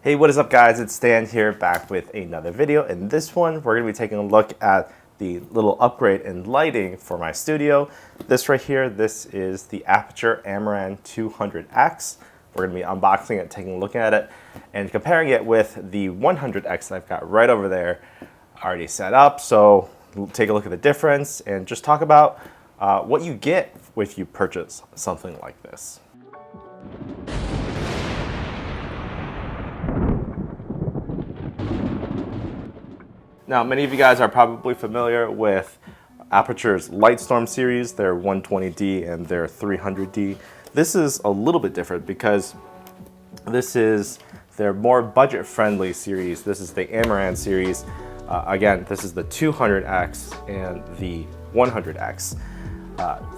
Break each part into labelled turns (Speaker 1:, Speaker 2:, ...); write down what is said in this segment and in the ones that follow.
Speaker 1: Hey, what is up guys? It's Stan here, back with another video. In this one, we're gonna be taking a look at the little upgrade in lighting for my studio. This right here, this is the Aputure Amaran 100x. We're gonna be unboxing it, taking a look at it, and comparing it with the 100x that I've got right over there already set up. So we'll take a look at the difference and just talk about what you get if you purchase something like this. Now, many of you guys are probably familiar with Aputure's Lightstorm series, their 120D and their 300D. This is a little bit different because this is their more budget-friendly series. This is the Amaran series. Again, this is the 200X and the 100X.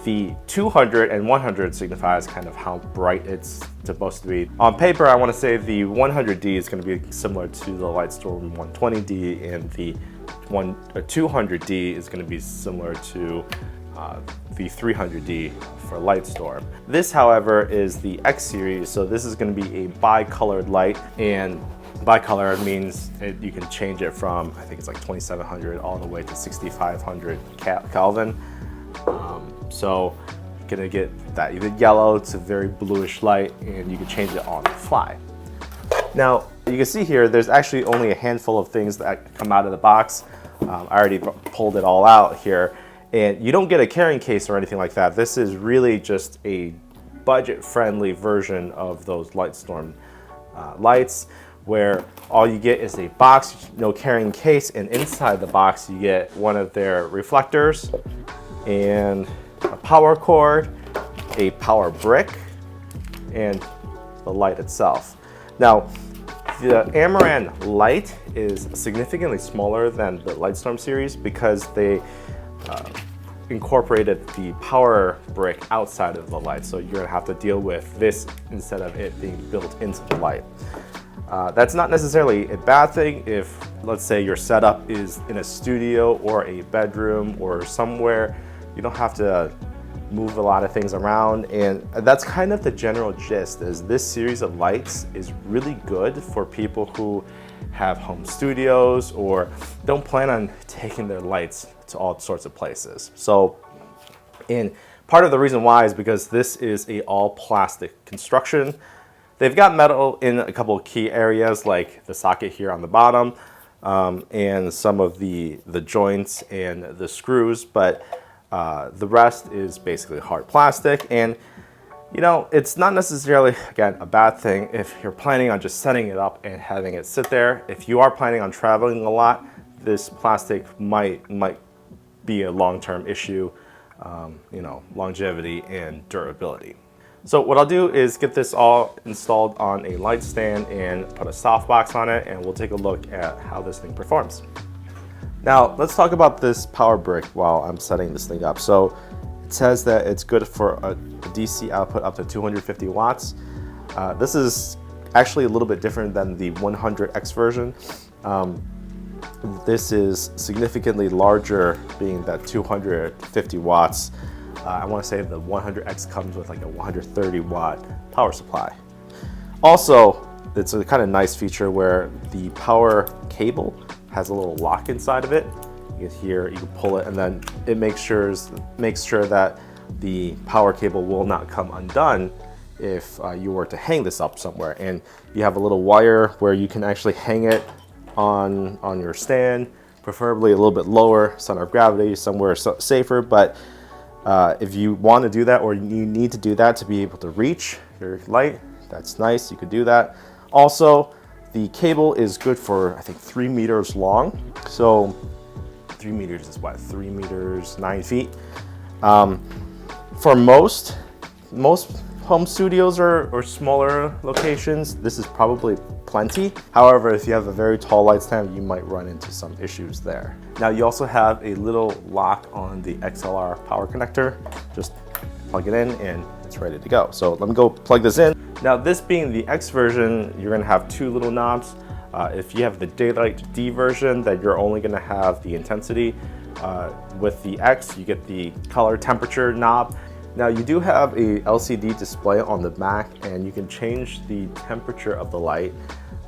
Speaker 1: The 200 and 100 signifies kind of how bright it's supposed to be. On paper, I want to say the 100D is going to be similar to the Lightstorm 120D, and the 200D is going to be similar to the 300D for Lightstorm. This, however, is the X series, so this is going to be a bi-colored light, and bicolor means you can change it from, I think it's like 2700 all the way to 6500 Kelvin. So you're gonna get that either yellow to very bluish light, and you can change it on the fly. Now you can see here there's actually only a handful of things that come out of the box. I already pulled it all out here, and you don't get a carrying case or anything like that. This is really just a budget-friendly version of those Lightstorm lights, where all you get is a box, no carrying case, and inside the box you get one of their reflectors and a power cord, a power brick, and the light itself. Now, the Amaran light is significantly smaller than the Lightstorm series because they incorporated the power brick outside of the light, so you're gonna have to deal with this instead of it being built into the light. That's not necessarily a bad thing if, let's say, your setup is in a studio or a bedroom or somewhere. You don't have to move a lot of things around, and that's kind of the general gist. Is this series of lights is really good for people who have home studios or don't plan on taking their lights to all sorts of places. So, and part of the reason why is because this is a all plastic construction. They've got metal in a couple of key areas, like the socket here on the bottom, and some of the joints and the screws, but the rest is basically hard plastic. And you know, it's not necessarily, again, a bad thing if you're planning on just setting it up and having it sit there. If you are planning on traveling a lot, this plastic might be a long-term issue, you know, longevity and durability. So what I'll do is get this all installed on a light stand and put a softbox on it, and we'll take a look at how this thing performs. Now, let's talk about this power brick while I'm setting this thing up. So it says that it's good for a DC output up to 250 watts. This is actually a little bit different than the 100X version. This is significantly larger, being that 250 watts. I want to say the 100X comes with like a 130 watt power supply. Also, it's a kind of nice feature where the power cable has a little lock inside of it. You can pull it, and then it makes sure that the power cable will not come undone if you were to hang this up somewhere. And you have a little wire where you can actually hang it on your stand, preferably a little bit lower center of gravity, somewhere safer. But if you want to do that, or you need to do that to be able to reach your light, that's nice, you could do that. Also, the cable is good for, I think, 3 meters long. So 3 meters is what, 3 meters, 9 feet. For most home studios or smaller locations, this is probably plenty. However, if you have a very tall light stand, you might run into some issues there. Now, you also have a little lock on the XLR power connector. Just plug it in and it's ready to go. So let me go plug this in. Now, this being the X version, you're gonna have two little knobs. If you have the Daylight D version, then you're only gonna have the intensity. With the X, you get the color temperature knob. Now, you do have a LCD display on the back, and you can change the temperature of the light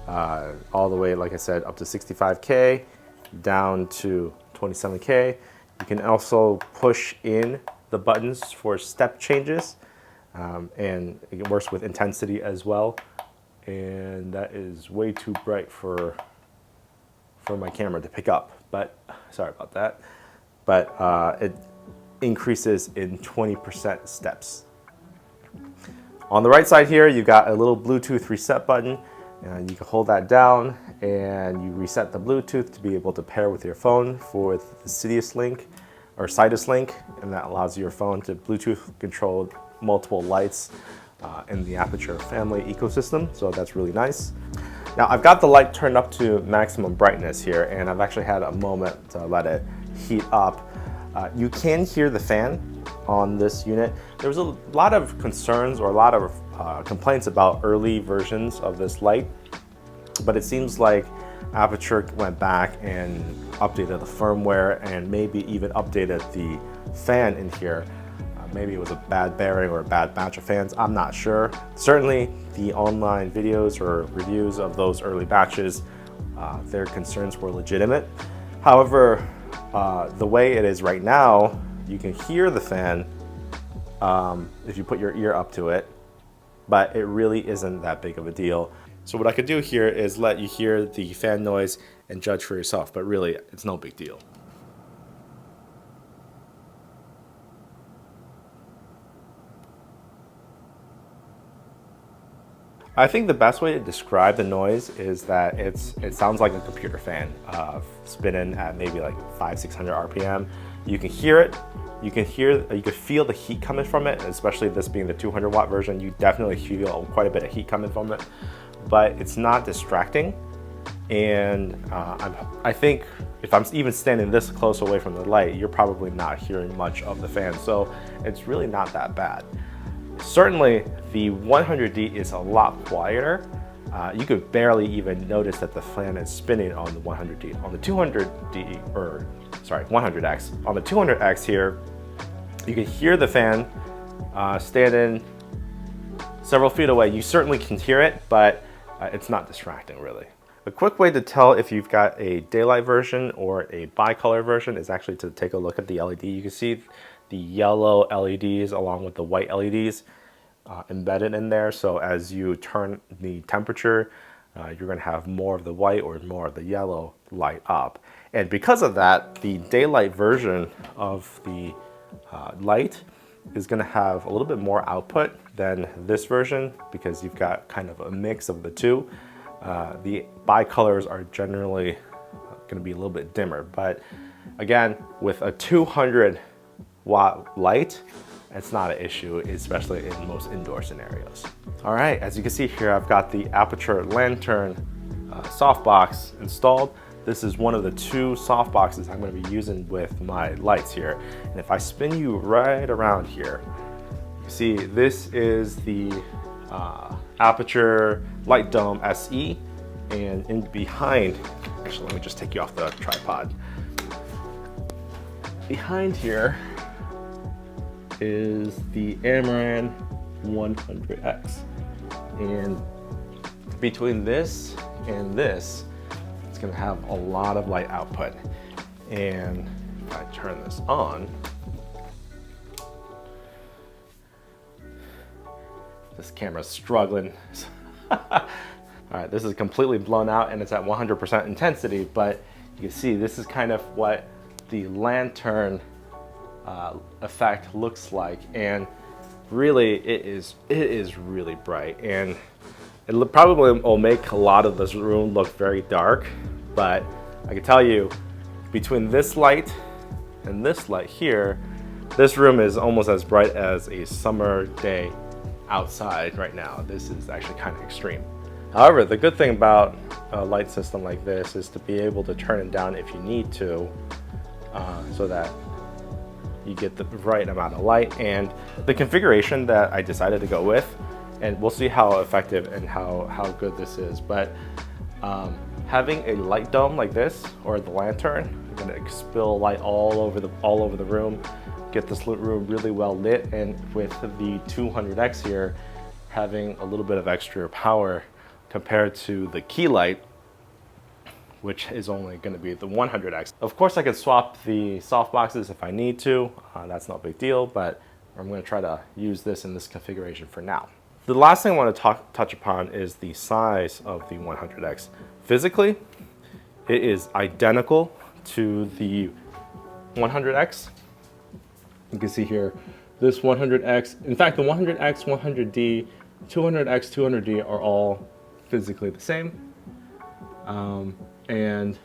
Speaker 1: all the way, like I said, up to 65K, down to 27K. You can also push in the buttons for step changes, and it works with intensity as well. And that is way too bright for my camera to pick up, but sorry about that. But it increases in 20% steps. On the right side here, you've got a little Bluetooth reset button, and you can hold that down and you reset the Bluetooth to be able to pair with your phone for the Sidus link or Sidus link, and that allows your phone to Bluetooth control multiple lights in the Aputure family ecosystem, so that's really nice. Now I've got the light turned up to maximum brightness here, and I've actually had a moment to let it heat up. You can hear the fan on this unit. There was a lot of concerns or a lot of complaints about early versions of this light, but it seems like Aputure went back and updated the firmware and maybe even updated the fan in here. Maybe it was a bad bearing or a bad batch of fans, I'm not sure. Certainly the online videos or reviews of those early batches, their concerns were legitimate. However, the way it is right now, you can hear the fan if you put your ear up to it, but it really isn't that big of a deal. So what I could do here is let you hear the fan noise and judge for yourself, but really it's no big deal. I think the best way to describe the noise is that it sounds like a computer fan spinning at maybe like 500-600 RPM. You can hear it. You can feel the heat coming from it, especially this being the 200 watt version. You definitely feel quite a bit of heat coming from it, but it's not distracting. And I think if I'm even standing this close away from the light, you're probably not hearing much of the fan. So it's really not that bad. Certainly the 100D is a lot quieter. You could barely even notice that the fan is spinning on the 100D. On the 200D, or sorry, 100X. On the 200X here, you can hear the fan standing several feet away. You certainly can hear it, but it's not distracting really. A quick way to tell if you've got a daylight version or a bicolor version is actually to take a look at the LED. You can see the yellow LEDs along with the white LEDs embedded in there. So as you turn the temperature, you're going to have more of the white or more of the yellow light up. And because of that, the daylight version of the light is going to have a little bit more output than this version because you've got kind of a mix of the two. The bicolors are generally going to be a little bit dimmer, but again, with a 200 watt light, it's not an issue, especially in most indoor scenarios. All right, as you can see here, I've got the Aputure Lantern softbox installed. This is one of the two softboxes I'm going to be using with my lights here. And if I spin you right around here, you see this is the Aputure Light Dome SE, and in behind, actually let me just take you off the tripod. Behind here is the Amaran 100x, and between this and this, it's going to have a lot of light output. And if I turn this on, this camera's struggling. All right, this is completely blown out and it's at 100% intensity, but you can see this is kind of what the lantern effect looks like, and really it is really bright, and it probably will make a lot of this room look very dark, but I can tell you between this light and this light here, this room is almost as bright as a summer day outside right now. This is actually kind of extreme. However, the good thing about a light system like this is to be able to turn it down if you need to, so that you get the right amount of light. And the configuration that I decided to go with, and we'll see how effective and how good this is, but having a light dome like this, or the lantern, I'm gonna spill light all over the room, get this room really well lit, and with the 200X here, having a little bit of extra power compared to the key light, which is only going to be the 100x. Of course, I could swap the softboxes if I need to. That's no big deal, but I'm going to try to use this in this configuration for now. The last thing I want to touch upon is the size of the 100x. Physically, it is identical to the 100x. You can see here, this 100x, in fact, the 100x, 100D, 200x, 200D are all physically the same. And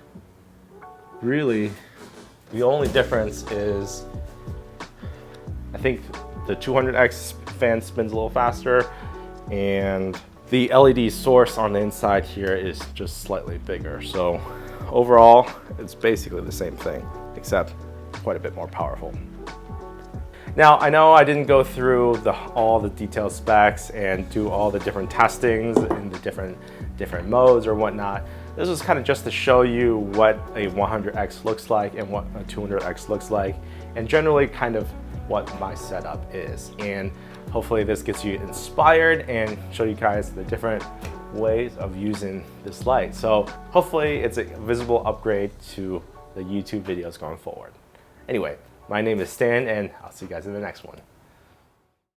Speaker 1: really, the only difference is, I think the 200x fan spins a little faster, and the LED source on the inside here is just slightly bigger. So overall, it's basically the same thing, except quite a bit more powerful. Now, I know I didn't go through all the detailed specs and do all the different testings in the different modes or whatnot. This was kind of just to show you what a 100x looks like and what a 200x looks like, and generally kind of what my setup is. And hopefully this gets you inspired and show you guys the different ways of using this light. So hopefully it's a visible upgrade to the YouTube videos going forward. Anyway, my name is Stan, and I'll see you guys in the next one.